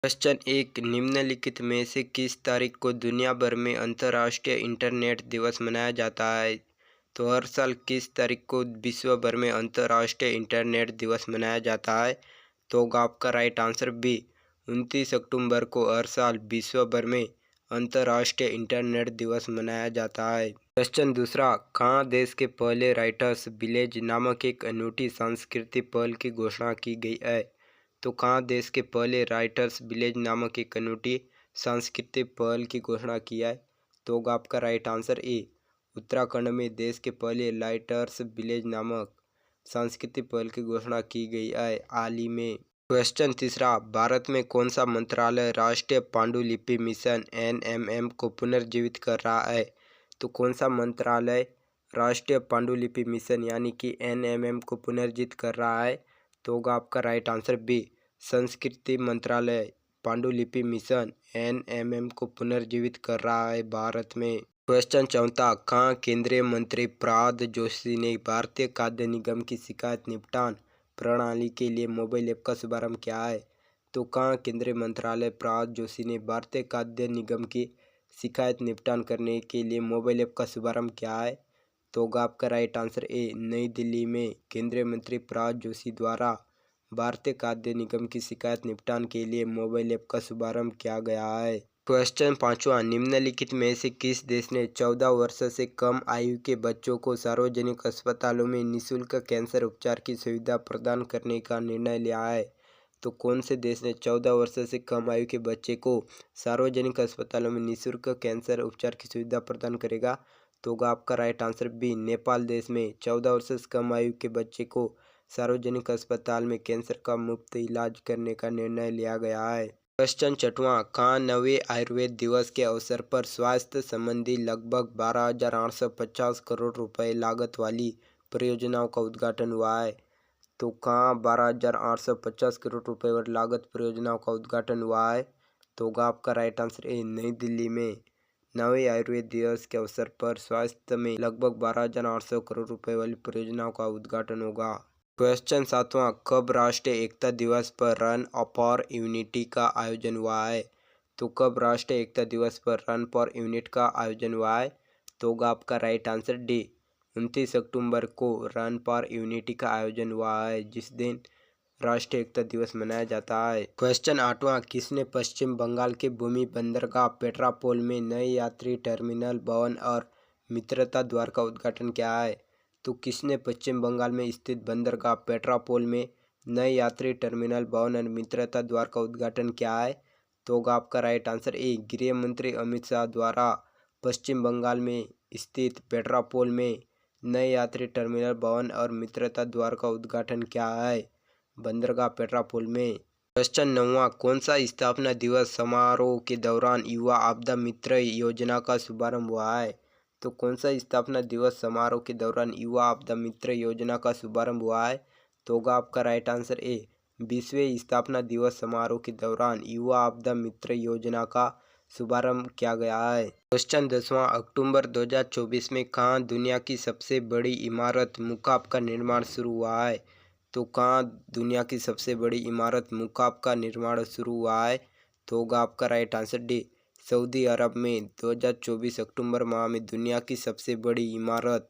Question एक, निम्नलिखित में से किस तारीख को दुनिया भर में अंतर्राष्ट्रीय इंटरनेट दिवस मनाया जाता है? तो हर साल किस तारीख को विश्व भर में अंतर्राष्ट्रीय इंटरनेट दिवस मनाया जाता है? तो होगा आपका राइट आंसर बी, 29 अक्टूबर को हर साल विश्व भर में अंतर्राष्ट्रीय इंटरनेट दिवस मनाया जाता है। क्वेश्चन दूसरा, कहाँ देश के पहले राइटर्स विलेज नामक एक अनूठी सांस्कृतिक पहल की घोषणा की गई है? तो कहाँ देश के पहले राइटर्स विलेज नामक एक अनूठी सांस्कृतिक पहल की घोषणा की है? तो होगा आपका राइट आंसर ए, उत्तराखंड में देश के पहले राइटर्स विलेज नामक सांस्कृतिक पहल की घोषणा की गई है हाल ही में। क्वेश्चन तीसरा, भारत में कौन सा मंत्रालय राष्ट्रीय पांडुलिपि मिशन एनएमएम को पुनर्जीवित कर रहा है? तो कौन सा मंत्रालय राष्ट्रीय पांडुलिपि मिशन यानी कि एनएमएम को पुनर्जीवित कर रहा है? तो होगा आपका राइट आंसर बी, संस्कृति मंत्रालय पांडुलिपि मिशन एनएमएम को पुनर्जीवित कर रहा है भारत में। क्वेश्चन चौथा, कहाँ केंद्रीय मंत्री प्रह्लाद जोशी ने भारतीय खाद्य निगम की शिकायत निपटान प्रणाली के लिए मोबाइल ऐप का शुभारंभ किया है? तो कहाँ केंद्रीय मंत्रालय प्रह्लाद जोशी ने भारतीय खाद्य निगम की शिकायत निपटान करने के लिए मोबाइल ऐप का शुभारंभ किया है? तो होगा आपका राइट आंसर ए, नई दिल्ली में केंद्रीय मंत्री प्रह्लाद जोशी द्वारा भारतीय खाद्य निगम की शिकायत निपटान के लिए मोबाइल ऐप का शुभारंभ किया गया है। क्वेश्चन पाँचवा, निम्नलिखित में से किस देश ने 14 वर्ष से कम आयु के बच्चों को सार्वजनिक अस्पतालों में निःशुल्क कैंसर उपचार की सुविधा प्रदान करने का निर्णय लिया है? तो कौन से देश ने 14 वर्ष से कम आयु के बच्चे को सार्वजनिक अस्पतालों में निःशुल्क कैंसर उपचार की सुविधा प्रदान करेगा? तो होगा आपका राइट आंसर बी, नेपाल देश में 14 वर्ष से कम आयु के बच्चे को सार्वजनिक अस्पताल में कैंसर का मुफ्त इलाज करने का निर्णय लिया गया है। क्वेश्चन छठवां, कहाँ नवे आयुर्वेद दिवस के अवसर पर स्वास्थ्य संबंधी लगभग 12,850 करोड़ रुपए लागत वाली परियोजनाओं का उद्घाटन हुआ है? तो कहाँ 12,850 करोड़ रुपए वाली लागत परियोजनाओं का उद्घाटन हुआ है? तो होगा आपका राइट आंसर ए, नई दिल्ली में नवे आयुर्वेद दिवस के अवसर पर स्वास्थ्य में लगभग 12,800 करोड़ रुपए वाली परियोजनाओं का उद्घाटन होगा। क्वेश्चन सातवां, कब राष्ट्रीय एकता दिवस पर रन फॉर यूनिटी का आयोजन हुआ है? तो कब राष्ट्रीय एकता दिवस पर रन फॉर यूनिटी का आयोजन हुआ है? तो होगा आपका राइट आंसर डी, 29 अक्टूबर को रन फॉर यूनिटी का आयोजन हुआ है, जिस दिन राष्ट्रीय एकता दिवस मनाया जाता है। क्वेश्चन आठवां, किसने पश्चिम बंगाल के भूमि बंदरगाह पेट्रापोल में नए यात्री टर्मिनल भवन और मित्रता द्वार का उद्घाटन किया है? तो किसने पश्चिम बंगाल में स्थित बंदरगाह पेट्रापोल में नए यात्री टर्मिनल भवन और मित्रता द्वार का उद्घाटन किया है? तो होगा आपका राइट आंसर ए, गृह मंत्री अमित शाह द्वारा पश्चिम बंगाल में स्थित पेट्रापोल में नए यात्री टर्मिनल भवन और मित्रता द्वार का उद्घाटन किया है बंदरगाह पेट्रापोल में। क्वेश्चन नौवां, कौन सा स्थापना दिवस समारोह के दौरान युवा आपदा मित्र योजना का शुभारंभ हुआ है? तो कौन सा स्थापना दिवस समारोह के दौरान युवा आपदा मित्र योजना का शुभारंभ हुआ है? तो होगा आपका राइट आंसर ए, 20वें स्थापना दिवस समारोह के दौरान युवा आपदा मित्र योजना का शुभारंभ किया गया है। क्वेश्चन 10वां, अक्टूबर 2024 में कहाँ दुनिया की सबसे बड़ी इमारत मुकाब का निर्माण शुरू हुआ है? तो कहाँ दुनिया की सबसे बड़ी इमारत मुकाब का निर्माण शुरू हुआ है? तो होगा आपका राइट आंसर डी, सऊदी अरब में 2024 अक्टूबर माह में दुनिया की सबसे बड़ी इमारत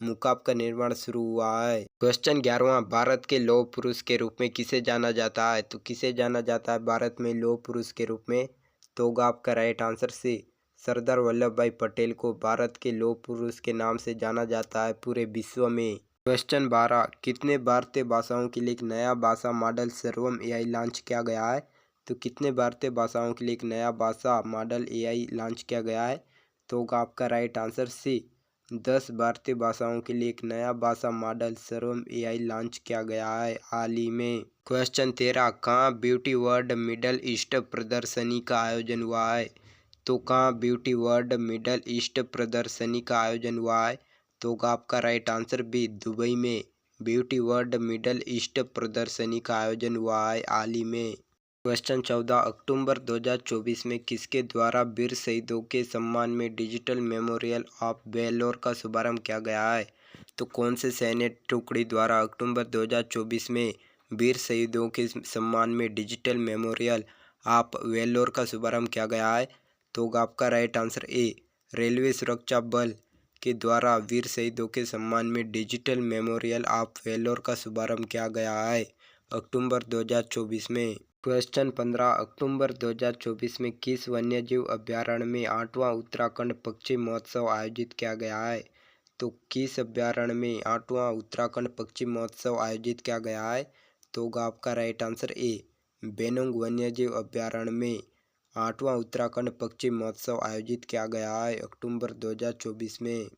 मुकाब का निर्माण शुरू हुआ है। क्वेश्चन 11वां, भारत के लौह पुरुष के रूप में किसे जाना जाता है? तो किसे जाना जाता है भारत में लौह पुरुष के रूप में? तो होगा आपका right answer C, Sardar Vallabh भाई पटेल को भारत के लौह पुरुष के नाम से जाना जाता है पूरे विश्व में। क्वेश्चन 12, कितने भारतीय भाषाओं के लिए एक नया भाषा मॉडल सर्वम एआई लॉन्च किया गया है? तो कितने भारतीय भाषाओं के लिए एक नया भाषा मॉडल एआई लॉन्च किया गया है? तो होगा आपका राइट आंसर सी, 10 भारतीय भाषाओं के लिए एक नया भाषा मॉडल सर्वम एआई लॉन्च किया गया है हाल ही में। क्वेश्चन 13, कहाँ ब्यूटी वर्ल्ड मिडल ईस्ट प्रदर्शनी का आयोजन हुआ है? तो कहाँ ब्यूटी वर्ल्ड मिडल ईस्ट प्रदर्शनी का आयोजन हुआ है? तो होगा आपका राइट आंसर बी, दुबई में ब्यूटी वर्ल्ड मिडल ईस्ट प्रदर्शनी का आयोजन हुआ है हाल ही में। क्वेश्चन 14, अक्टूबर 2024 में किसके द्वारा वीर शहीदों के सम्मान में डिजिटल मेमोरियल ऑफ वेलोर का शुभारंभ किया गया है? तो कौन से सैन्य टुकड़ी द्वारा अक्टूबर 2024 में वीर शहीदों के सम्मान में डिजिटल मेमोरियल आप वेल्लोर का शुभारंभ किया गया है? तो होगा आपका राइट आंसर ए, रेलवे सुरक्षा बल के द्वारा वीर शहीदों के सम्मान में डिजिटल मेमोरियल ऑफ वेल्लोर का शुभारंभ किया गया है अक्टूबर 2024 में। क्वेश्चन 15, अक्टूबर 2024 में किस वन्यजीव अभ्यारण्य में 8वां उत्तराखंड पक्षी महोत्सव आयोजित किया गया है? तो किस अभ्यारण्य में 8वां उत्तराखंड पक्षी महोत्सव आयोजित किया गया है? तो होगा आपका राइट आंसर ए, बेनोंग वन्यजीव अभ्यारण्य में 8वां उत्तराखंड पक्षी महोत्सव आयोजित किया गया है अक्टूबर 2024 में।